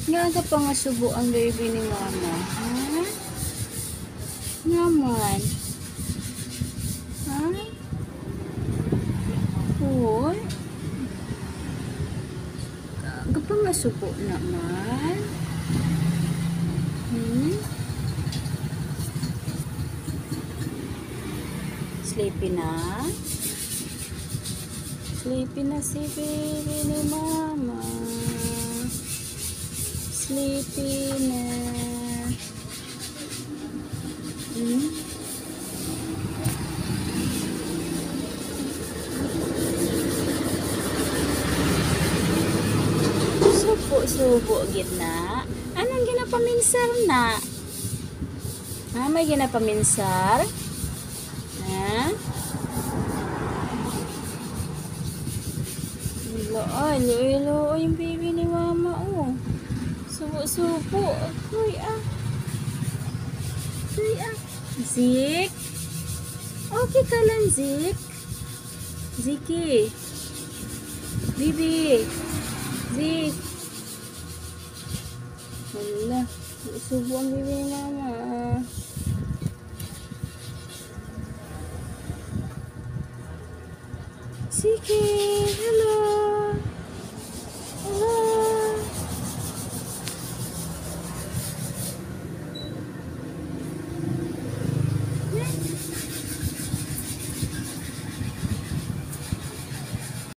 Nga ka pa nga subo ang baby ni mama. Ha? Naman. Ha? Uy. Ka pa nga subo naman. Sleepy na? Sleepy na si baby ni mama. Sleepy na. Subo gitna. Anong ginapaminsar na? Ha, may ginapaminsar? Ha? Ilo yung baby ni mama, oh. Subo. Uy, ah. Zik? Okay ka lang, Zik? Ziki. Bibi. Zik. Wala. Subo ang baby ni mama. Sige. Hello.